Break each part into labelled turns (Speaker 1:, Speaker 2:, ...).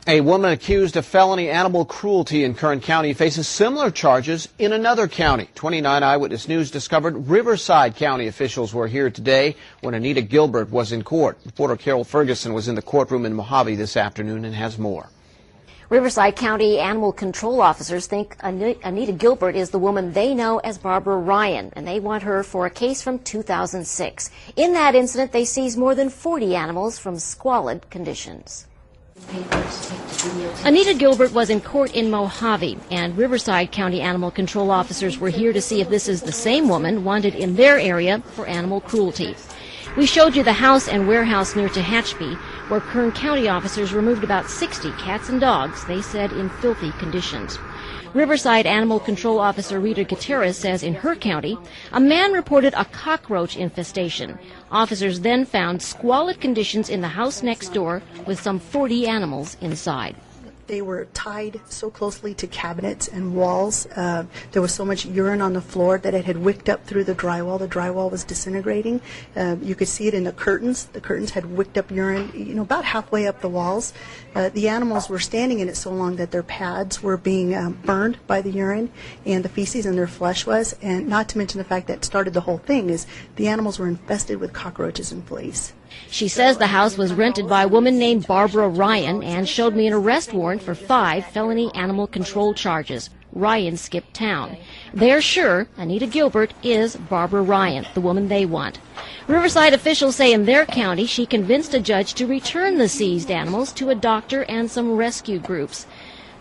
Speaker 1: A woman accused of felony animal cruelty in Kern County faces similar charges in another county. 29 Eyewitness News discovered Riverside County officials were here today when Anita Gilbert was in court. Reporter Carol Ferguson was in the courtroom in Mojave this afternoon and has more.
Speaker 2: Riverside County animal control officers think Anita Gilbert is the woman they know as Barbara Ryan, and they want her for a case from 2006. In that incident, they seized more than 40 animals from squalid conditions. Anita Gilbert was in court in Mojave, and Riverside County animal control officers were here to see if this is the same woman wanted in their area for animal cruelty. We showed you the house and warehouse near Tehachapi, where Kern County officers removed about 60 cats and dogs, they said in filthy conditions. Riverside Animal Control Officer Rita Gutierrez says in her county, a man reported a cockroach infestation. Officers then found squalid conditions in the house next door with some 40 animals inside.
Speaker 3: They were tied so closely to cabinets and walls. There was so much urine on the floor that it had wicked up through the drywall. The drywall was disintegrating. You could see it in the curtains. The curtains had wicked up urine, about halfway up the walls. The animals were standing in it so long that their pads were being burned by the urine and the feces, and their flesh was. And not to mention the fact that started the whole thing is the animals were infested with cockroaches and fleas.
Speaker 2: She says the house was rented by a woman named Barbara Ryan and showed me an arrest warrant for 5 felony animal control charges. Ryan skipped town. They're sure Anita Gilbert is Barbara Ryan, the woman they want. Riverside officials say in their county she convinced a judge to return the seized animals to a doctor and some rescue groups.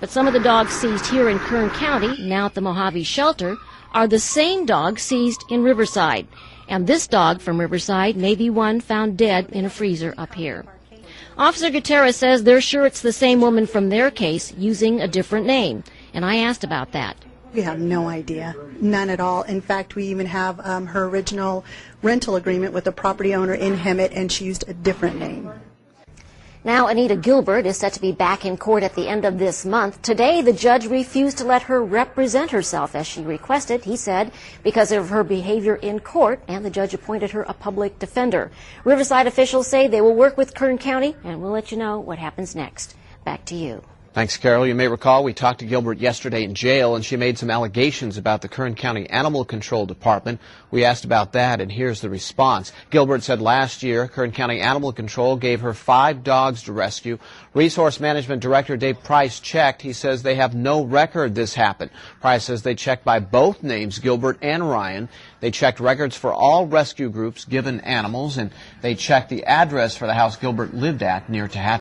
Speaker 2: But some of the dogs seized here in Kern County, now at the Mojave shelter, are the same dogs seized in Riverside. And this dog from Riverside may be one found dead in a freezer up here. Officer Gutierrez says they're sure it's the same woman from their case using a different name. And I asked about that.
Speaker 3: We have no idea. None at all. In fact, we even have her original rental agreement with the property owner in Hemet, and she used a different name.
Speaker 2: Now, Anita Gilbert is set to be back in court at the end of this month. Today, the judge refused to let her represent herself as she requested, he said, because of her behavior in court, and the judge appointed her a public defender. Riverside officials say they will work with Kern County, and we'll let you know what happens next. Back to you.
Speaker 1: Thanks, Carol. You may recall we talked to Gilbert yesterday in jail, and she made some allegations about the Kern County Animal Control Department. We asked about that, and here's the response. Gilbert said last year Kern County Animal Control gave her 5 dogs to rescue. Resource Management Director Dave Price checked. He says they have no record this happened. Price says they checked by both names, Gilbert and Ryan. They checked records for all rescue groups given animals, and they checked the address for the house Gilbert lived at near Tehachapi.